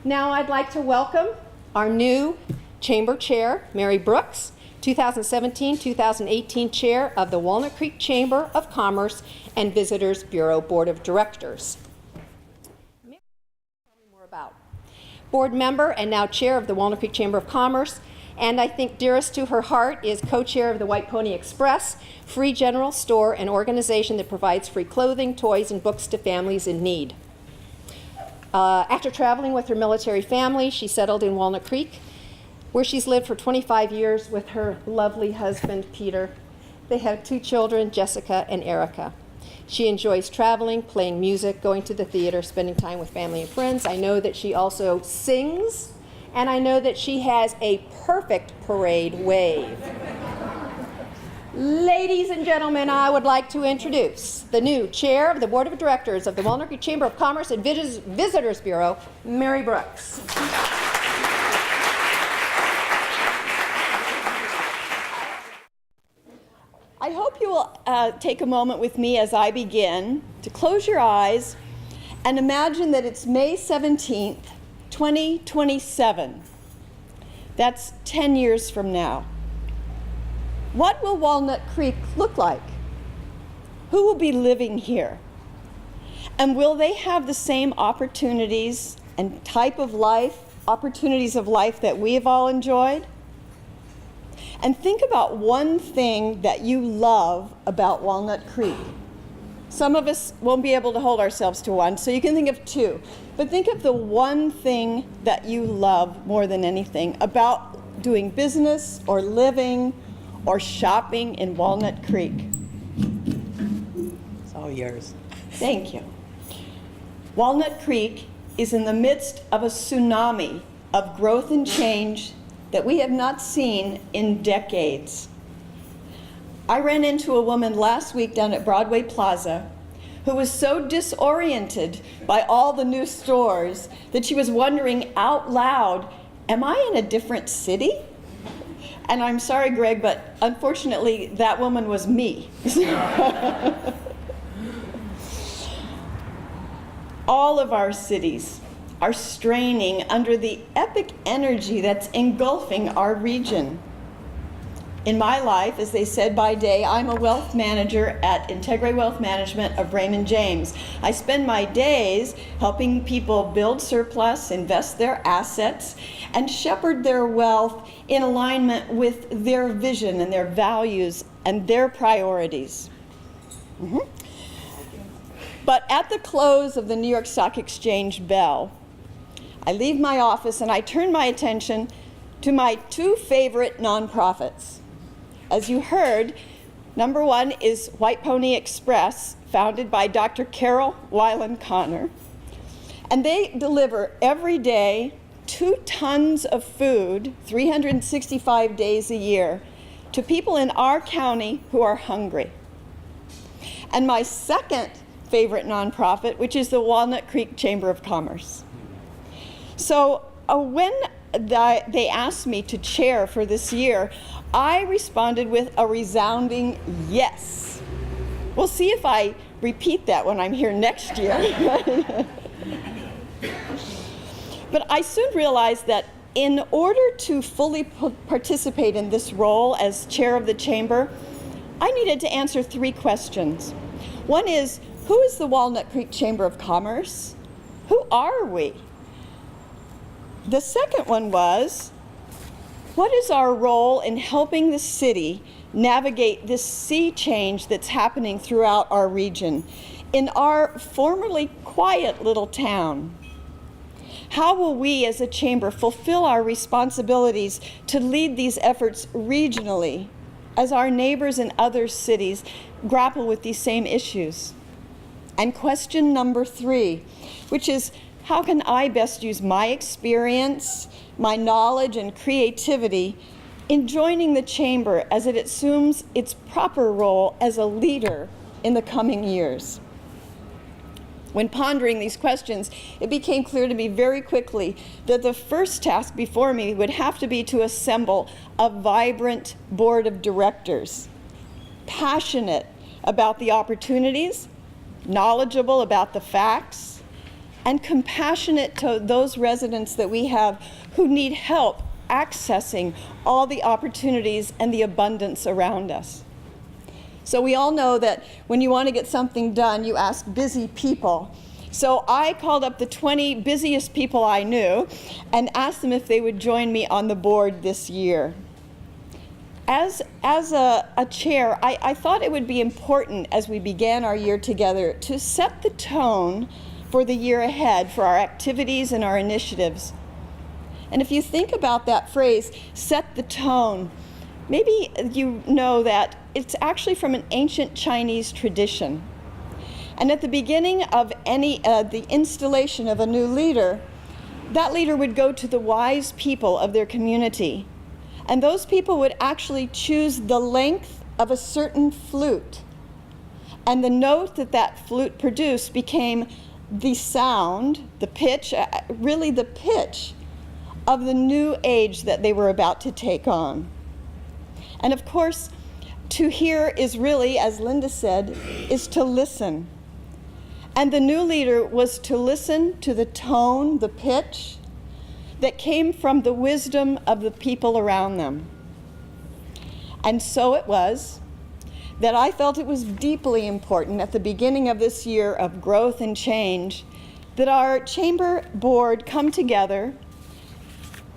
Now I'd like to welcome our new Chamber Chair, Mary Brooks, 2017-2018 Chair of the Walnut Creek Chamber of Commerce and Visitors Bureau Board of Directors. Mary, tell me more about. Board member and now Chair of the Walnut Creek Chamber of Commerce, and I think dearest to her heart is co-chair of the White Pony Express, free general store and organization that provides free clothing, toys, and books to families in need. After traveling with her military family, she settled in Walnut Creek, where she's lived for 25 years with her lovely husband, Peter. They have 2 children, Jessica and Erica. She enjoys traveling, playing music, going to the theater, spending time with family and friends. I know that she also sings, and I know that she has a perfect parade wave. Ladies and gentlemen, I would like to introduce the new Chair of the Board of Directors of the Walnut Creek Chamber of Commerce and Visitors Bureau, Mary Brooks. I hope you will take a moment with me as I begin to close your eyes and imagine that it's May 17th, 2027. That's 10 years from now. What will Walnut Creek look like? Who will be living here? And will they have the same opportunities and opportunities of life that we have all enjoyed? And think about one thing that you love about Walnut Creek. Some of us won't be able to hold ourselves to one, so you can think of 2. But think of the one thing that you love more than anything about doing business or living or shopping in Walnut Creek. It's all yours. Thank you. Walnut Creek is in the midst of a tsunami of growth and change that we have not seen in decades. I ran into a woman last week down at Broadway Plaza who was so disoriented by all the new stores that she was wondering out loud, am I in a different city? And I'm sorry, Greg, but unfortunately, that woman was me. All of our cities are straining under the epic energy that's engulfing our region. In my life, as they said by day, I'm a wealth manager at Integre Wealth Management of Raymond James. I spend my days helping people build surplus, invest their assets, and shepherd their wealth in alignment with their vision and their values and their priorities. But at the close of the New York Stock Exchange bell, I leave my office and I turn my attention to my 2 favorite nonprofits. As you heard, number 1 is White Pony Express, founded by Dr. Carol Weiland Connor. And they deliver every day 2 tons of food, 365 days a year, to people in our county who are hungry. And my second favorite nonprofit, which is the Walnut Creek Chamber of Commerce. So when they asked me to chair for this year, I responded with a resounding yes. We'll see if I repeat that when I'm here next year. But I soon realized that in order to fully participate in this role as chair of the chamber, I needed to answer 3 questions. One is, who is the Walnut Creek Chamber of Commerce? Who are we? The second one was, what is our role in helping the city navigate this sea change that's happening throughout our region in our formerly quiet little town? How will we as a chamber fulfill our responsibilities to lead these efforts regionally as our neighbors in other cities grapple with these same issues? And question number 3, which is, how can I best use my experience, my knowledge, and creativity in joining the chamber as it assumes its proper role as a leader in the coming years? When pondering these questions, it became clear to me very quickly that the first task before me would have to be to assemble a vibrant board of directors, passionate about the opportunities, knowledgeable about the facts, and compassionate to those residents that we have who need help accessing all the opportunities and the abundance around us. So we all know that when you want to get something done, you ask busy people. So I called up the 20 busiest people I knew and asked them if they would join me on the board this year. As a chair, I thought it would be important as we began our year together to set the tone for the year ahead for our activities and our initiatives. And if you think about that phrase, set the tone, maybe you know that it's actually from an ancient Chinese tradition. And at the beginning of the installation of a new leader, that leader would go to the wise people of their community. And those people would actually choose the length of a certain flute. And the note that that flute produced became the sound, the pitch, really the pitch of the new age that they were about to take on. And of course, to hear is really, as Linda said, is to listen. And the new leader was to listen to the tone, the pitch, that came from the wisdom of the people around them. And so it was that I felt it was deeply important at the beginning of this year of growth and change that our chamber board come together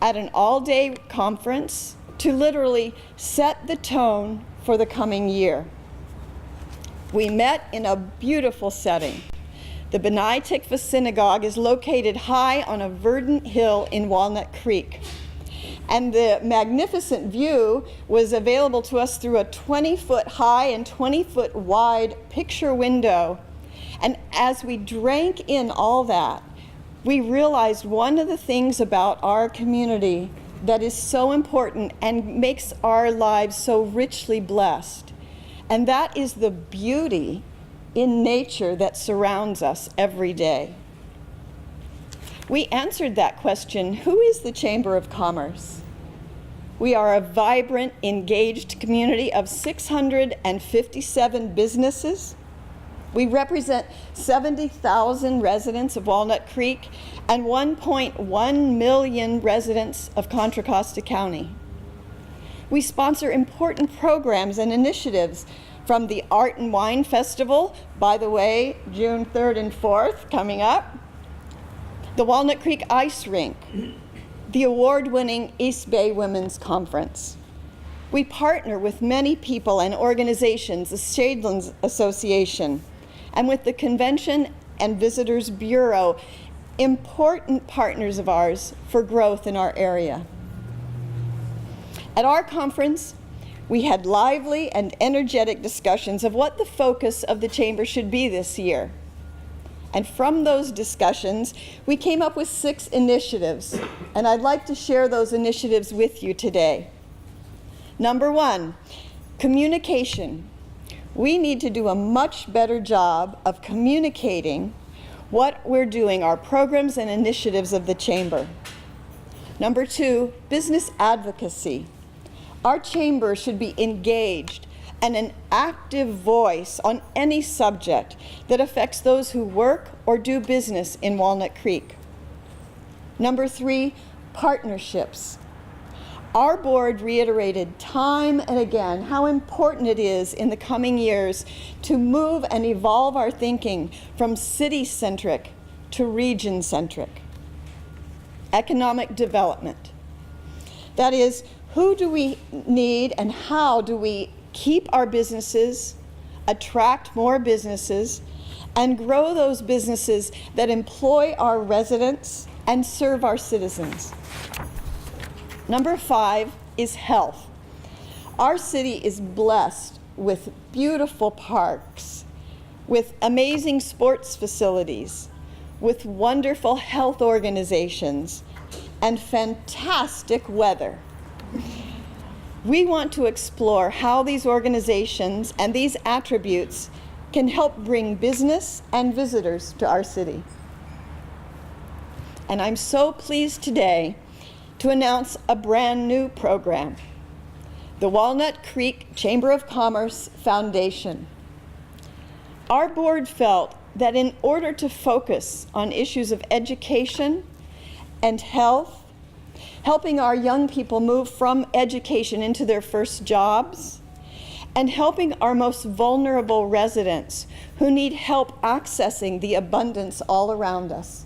at an all-day conference to literally set the tone for the coming year. We met in a beautiful setting. The B'nai Tikva Synagogue is located high on a verdant hill in Walnut Creek. And the magnificent view was available to us through a 20-foot high and 20-foot wide picture window. And as we drank in all that, we realized one of the things about our community that is so important and makes our lives so richly blessed. And that is the beauty in nature that surrounds us every day. We answered that question, who is the Chamber of Commerce? We are a vibrant, engaged community of 657 businesses. We represent 70,000 residents of Walnut Creek and 1.1 million residents of Contra Costa County. We sponsor important programs and initiatives from the Art and Wine Festival, by the way, June 3rd and 4th coming up, the Walnut Creek Ice Rink, the award-winning East Bay Women's Conference. We partner with many people and organizations, the Shadelands Association, and with the Convention and Visitors Bureau, important partners of ours for growth in our area. At our conference, we had lively and energetic discussions of what the focus of the Chamber should be this year. And from those discussions, we came up with 6 initiatives, and I'd like to share those initiatives with you today. Number 1, communication. We need to do a much better job of communicating what we're doing, our programs and initiatives of the Chamber. Number 2, business advocacy. Our Chamber should be engaged and an active voice on any subject that affects those who work or do business in Walnut Creek. Number 3, partnerships. Our board reiterated time and again how important it is in the coming years to move and evolve our thinking from city-centric to region-centric. Economic development. That is, who do we need and how do we keep our businesses, attract more businesses, and grow those businesses that employ our residents and serve our citizens. Number 5 is health. Our city is blessed with beautiful parks, with amazing sports facilities, with wonderful health organizations, and fantastic weather. We want to explore how these organizations and these attributes can help bring business and visitors to our city. And I'm so pleased today to announce a brand new program, the Walnut Creek Chamber of Commerce Foundation. Our board felt that in order to focus on issues of education and health, helping our young people move from education into their first jobs, and helping our most vulnerable residents who need help accessing the abundance all around us,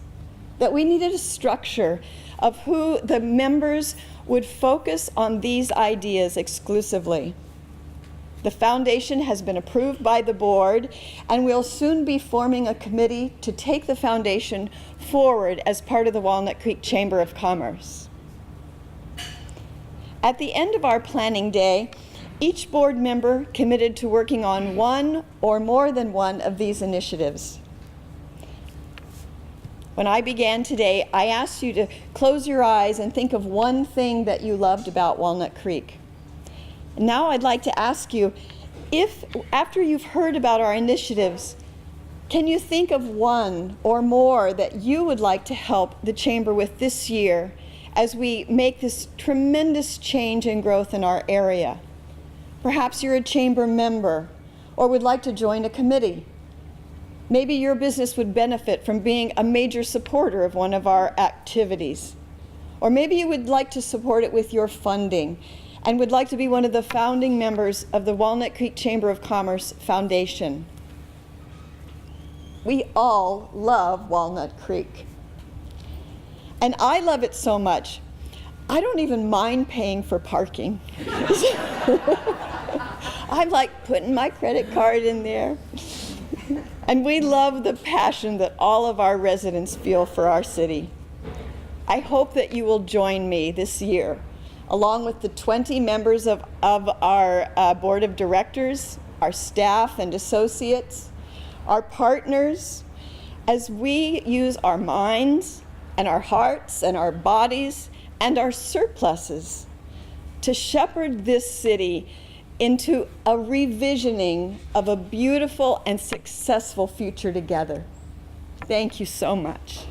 that we needed a structure of who the members would focus on these ideas exclusively. The foundation has been approved by the board, and we'll soon be forming a committee to take the foundation forward as part of the Walnut Creek Chamber of Commerce. At the end of our planning day, each board member committed to working on one or more than one of these initiatives. When I began today, I asked you to close your eyes and think of one thing that you loved about Walnut Creek. Now I'd like to ask you, if after you've heard about our initiatives, can you think of one or more that you would like to help the Chamber with this year as we make this tremendous change and growth in our area? Perhaps you're a Chamber member or would like to join a committee. Maybe your business would benefit from being a major supporter of one of our activities. Or maybe you would like to support it with your funding and would like to be one of the founding members of the Walnut Creek Chamber of Commerce Foundation. We all love Walnut Creek. And I love it so much, I don't even mind paying for parking. I like putting my credit card in there. And we love the passion that all of our residents feel for our city. I hope that you will join me this year, along with the 20 members of our board of directors, our staff and associates, our partners, as we use our minds and our hearts and our bodies and our surpluses to shepherd this city into a revisioning of a beautiful and successful future together. Thank you so much.